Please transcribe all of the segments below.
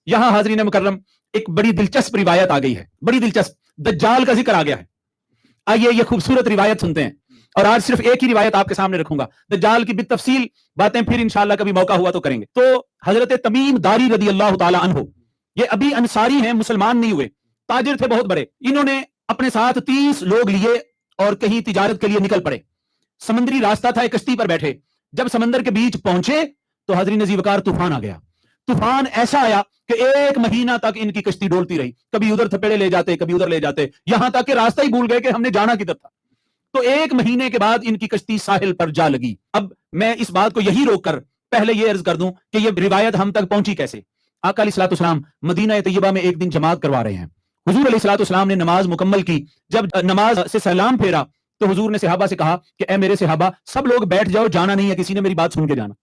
यहां हाजरीन मुकर्रम एक बड़ी दिलचस्प रिवायत आ गई है, बड़ी दिलचस्प, दज्जाल का जिक्र आ गया है। आइए ये खूबसूरत रिवायत सुनते हैं, और आज सिर्फ एक ही रिवायत आपके सामने रखूंगा, दज्जाल की बितफसील बातें फिर इंशाअल्लाह कभी मौका हुआ तो करेंगे। तो हजरत तमीम दारी रदी अल्लाह ताला अन्हु, ये अभी अंसारी हैं, मुसलमान नहीं हुए, ताजिर थे बहुत बड़े। इन्होंने अपने साथ 30 लोग लिए और कहीं तिजारत के लिए निकल पड़े। समंदरी रास्ता था, एक कश्ती पर बैठे। जब समंदर के बीच पहुंचे तो हाजरीन अज़ीज़ तूफान आ गया। तूफान ऐसा आया कि 1 महीना तक इनकी कश्ती डोलती रही, कभी उधर थपेड़े ले जाते, कभी उधर ले जाते, यहां तक कि रास्ता ही भूल गए कि हमने जाना किधर था। तो 1 महीने के बाद इनकी कश्ती साहिल पर जा लगी। अब मैं इस बात को यही रोककर पहले ये अर्ज कर दूं कि ये रिवायत हम तक पहुंची कैसे। आका अलैहिस्सलाम मदीना तैयबा में एक दिन जमात करवा रहे हैं। हुजूर अलैहिस्सलाम ने नमाज मुकम्मल की। जब नमाज से सलाम फेरा तो हुजूर ने सहाबा से कहा कि ए मेरे सहाबा, सब लोग बैठ जाओ, जाना नहीं है, किसी ने मेरी बात सुन के जाना।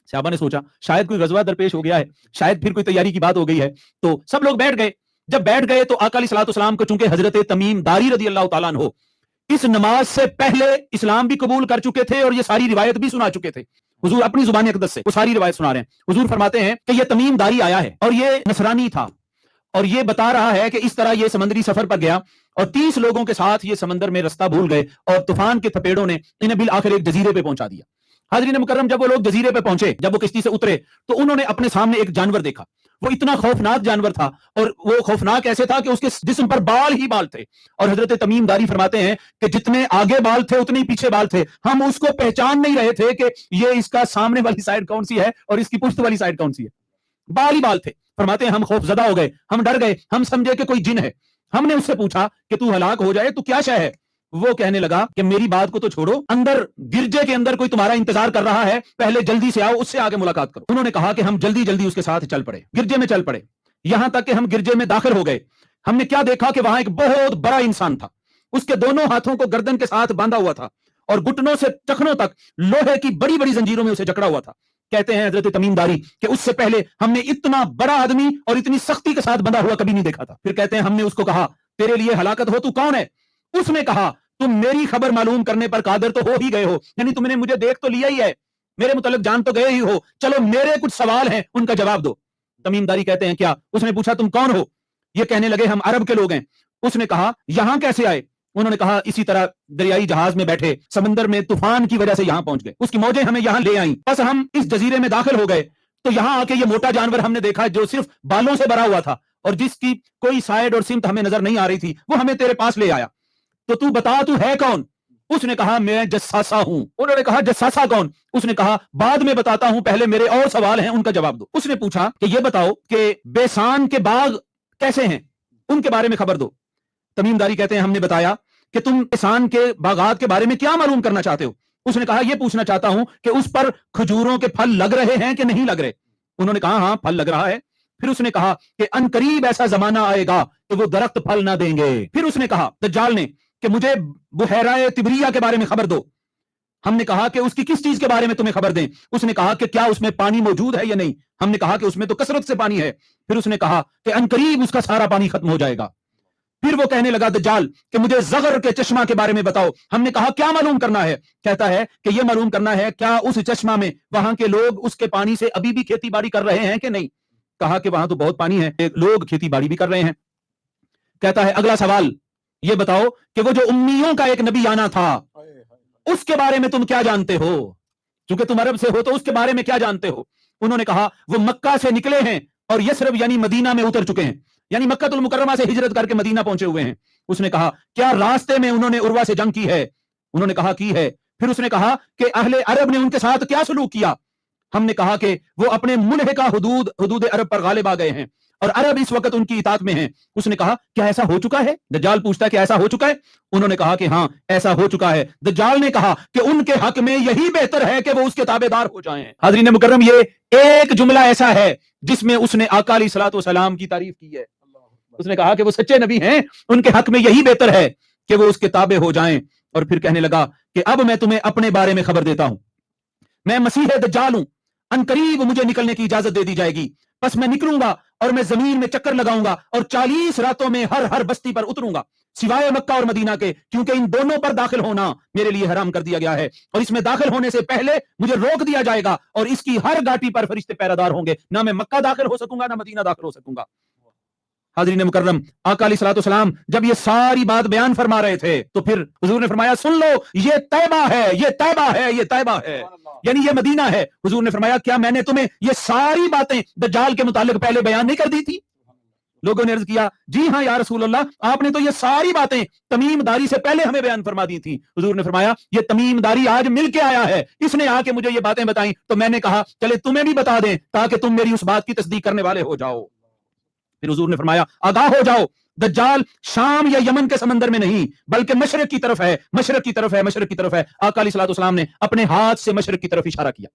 सहाबा ने सोचा शायद कोई गजवा दरपेश हो गया है, शायद फिर कोई तैयारी की बात हो गई है, तो सब लोग बैठ गए। जब बैठ गए तो आका अलैहिस्सलाम को चूंकि हजरत तमीम दारी रदी अल्लाह ताला अन्हु इस नमाज से पहले इस्लाम भी कबूल कर चुके थे और ये सारी रिवायत भी सुना चुके थे। हुजूर अपनी जुबान अक़दस से वो सारी रिवायत सुना रहे हैं। हुजूर फरमाते हैं कि ये तमीम दारी आया है और ये नसरानी था, और ये बता रहा है कि इस तरह ये समंदरी सफर पर गया और 30 लोगों के साथ ये समंदर में रास्ता भूल गए और तूफान के थपेड़ों ने इन्हें बिल आखिर एक जजीरे पे पहुंचा दिया। हाजरीन मुकर्रम, जब वो लोग जजीरे पे पहुंचे, जब वो किश्ती से उतरे तो उन्होंने अपने सामने एक जानवर देखा। वो इतना खौफनाक जानवर था, और वो खौफनाक ऐसे था कि उसके जिस्म पर बाल ही बाल थे। और हजरत तमीम दारी फरमाते हैं कि जितने आगे बाल थे उतने ही पीछे बाल थे। हम उसको पहचान नहीं रहे थे कि ये इसका सामने वाली साइड कौन सी है और इसकी पुश्त वाली साइड कौन सी है। बाल ही बाल थे। फरमाते हैं हम खौफजदा हो गए, हम डर गए, हम समझे कि कोई जिन है। हमने उससे पूछा कि तू हलाक हो जाए तो क्या शय है। वो कहने लगा कि मेरी बात को तो छोड़ो, अंदर गिरजे के अंदर कोई तुम्हारा इंतजार कर रहा है, पहले जल्दी से आओ, उससे आगे मुलाकात करो। उन्होंने कहा कि हम जल्दी जल्दी उसके साथ चल पड़े, गिरजे में चल पड़े। यहां तक कि हम गिरजे में दाखिल हो गए। हमने क्या देखा कि वहां एक बहुत बड़ा इंसान था। उसके दोनों हाथों को गर्दन के साथ बांधा हुआ था और घुटनों से टखनों तक लोहे की बड़ी बड़ी जंजीरों में उसे जकड़ा हुआ था। कहते हैं हजरत तमीम दारी कि उससे पहले हमने इतना बड़ा आदमी और इतनी सख्ती के साथ बंधा हुआ कभी नहीं देखा था। फिर कहते हैं हमने उसको कहा तेरे लिए हलाकत हो, तू कौन है। उसने कहा तुम मेरी खबर मालूम करने पर कादिर तो हो ही गए हो, यानी तुमने मुझे देख तो लिया ही है, मेरे मुतल्लिक जान तो गए ही हो, चलो मेरे कुछ सवाल हैं उनका जवाब दो। तमीम दारी कहते हैं क्या। उसने पूछा तुम कौन हो। ये कहने लगे हम अरब के लोग हैं। उसने कहा यहां कैसे आए। उन्होंने कहा इसी तरह दरियाई जहाज में बैठे समंदर में तूफान की वजह से यहां पहुंच गए, उसकी मौजें हमें यहां ले आई, बस हम इस जजीरे में दाखिल हो गए तो यहां आके ये मोटा जानवर हमने देखा जो सिर्फ बालों से भरा हुआ था और जिसकी कोई साइड और सिमत हमें नजर नहीं आ रही थी, वो हमें तेरे पास ले आया। तो तू बता तू है कौन। उसने कहा मैं जस्सासा हूं। उन्होंने कहा जस्सासा कौन। उसने कहा बाद में बताता हूं, पहले मेरे और सवाल हैं उनका जवाब दो। उसने पूछा कि ये बताओ कि बेसान के बाग कैसे हैं, उनके बारे में खबर दो। तमीम दारी कहते हैं हमने बताया कि तुम बेसान के बागात के बारे में क्या मालूम करना चाहते हो। उसने कहा यह पूछना चाहता हूं कि उस पर खजूरों के फल लग रहे हैं कि नहीं लग रहे। उन्होंने कहा हाँ फल लग रहा है। फिर उसने कहा कि अनकरीब ऐसा जमाना आएगा कि वो दरख्त फल ना देंगे। फिर उसने कहा दज्जाल ने कि मुझे बुहैरा तिबरिया के बारे में खबर दो। हमने कहा कि उसकी किस चीज के बारे में तुम्हें खबर दें। उसने कहा कि क्या उसमें पानी मौजूद है या नहीं। हमने कहा कि उसमें तो कसरत से पानी है। फिर उसने कहा कि अनकरीब उसका सारा पानी खत्म हो जाएगा। फिर वो कहने लगा दज्जाल कि मुझे ज़गर के चश्मा के बारे में बताओ। हमने कहा क्या मालूम करना है। कहता है कि यह मालूम करना है क्या उस चश्मा में वहां के लोग उसके पानी से अभी भी खेती बाड़ी कर रहे हैं कि नहीं। कहा कि वहां तो बहुत पानी है, लोग खेती बाड़ी भी कर रहे हैं। कहता है अगला सवाल ये बताओ कि वो जो उम्मियों का एक नबी आना था उसके बारे में तुम क्या जानते हो। क्योंकि तुम अरब से हो तो उसके बारे में क्या जानते हो। उन्होंने कहा वो मक्का से निकले हैं और यसरब यानी मदीना में उतर चुके हैं, यानी मक्कातुल मुकर्रमा से हिजरत करके मदीना पहुंचे हुए हैं। उसने कहा क्या रास्ते में उन्होंने उर्वा से जंग की है। उन्होंने कहा की है। फिर उसने कहा कि अहले अरब ने उनके साथ क्या सलूक किया। हमने कहा कि वो अपने मुल्हिका हुदूद अरब पर गालिब आ गए हैं और अरब इस वक्त उनकी इताअत में हैं। उसने कहा क्या ऐसा हो चुका है। दज्जाल पूछता है कि ऐसा हो चुका है। उन्होंने कहा कि हाँ ऐसा हो चुका है। दज्जाल ने कहा कि उनके हक में यही बेहतर है कि वो उसके ताबेदार हो जाएं। हाज़रीन मुकर्रम, ये एक जुमला ऐसा है जिसमें उसने आका अलैहिस्सलातु वस्सलाम की तारीफ की है। उसने कहा कि वो सच्चे नबी हैं, उनके हक में यही बेहतर है कि वो उसके ताबे हो जाएं। और फिर कहने लगा कि अब मैं तुम्हें अपने बारे में खबर देता हूं। मैं मसीह दज्जाल हूं, अनकरीब मुझे निकलने की इजाजत दे दी जाएगी। बस मैं निकलूंगा और मैं जमीन में चक्कर लगाऊंगा और 40 रातों में हर बस्ती पर उतरूंगा। سوائے مکہ اور مدینہ کے، کیونکہ ان دونوں پر داخل ہونا میرے لیے حرام کر دیا گیا ہے، اور اس میں داخل ہونے سے پہلے مجھے روک دیا جائے گا، اور اس کی ہر گھاٹی پر فرشتے پہرادار ہوں گے، نہ میں مکہ داخل ہو سکوں گا نہ مدینہ داخل ہو سکوں گا۔ حاضرین مکرم، آقا علیہ الصلوۃ والسلام جب یہ ساری بات بیان فرما رہے تھے تو پھر حضور نے فرمایا سن لو، یہ طیبہ ہے، یہ طیبہ ہے، یہ طیبہ ہے، یعنی یہ مدینہ ہے۔ حضور نے فرمایا کیا میں نے تمہیں یہ ساری باتیں دجال کے متعلق پہلے بیان نہیں کر دی تھی؟ لوگوں نے عرض کیا جی ہاں یا رسول اللہ، آپ نے تو یہ ساری باتیں تمیم داری سے پہلے ہمیں بیان فرما دی تھی۔ حضور نے فرمایا یہ تمیم داری آج مل کے آیا ہے، اس نے آ کے مجھے یہ باتیں بتائیں تو میں نے کہا چلے تمہیں بھی بتا دیں تاکہ تم میری اس بات کی تصدیق کرنے والے ہو جاؤ۔ پھر حضور نے فرمایا آگاہ ہو جاؤ، دجال شام یا یمن کے سمندر میں نہیں بلکہ مشرق کی طرف ہے، مشرق کی طرف ہے، مشرق کی طرف ہے۔ آقا علیہ الصلوۃ والسلام نے اپنے ہاتھ سے مشرق کی طرف اشارہ کیا۔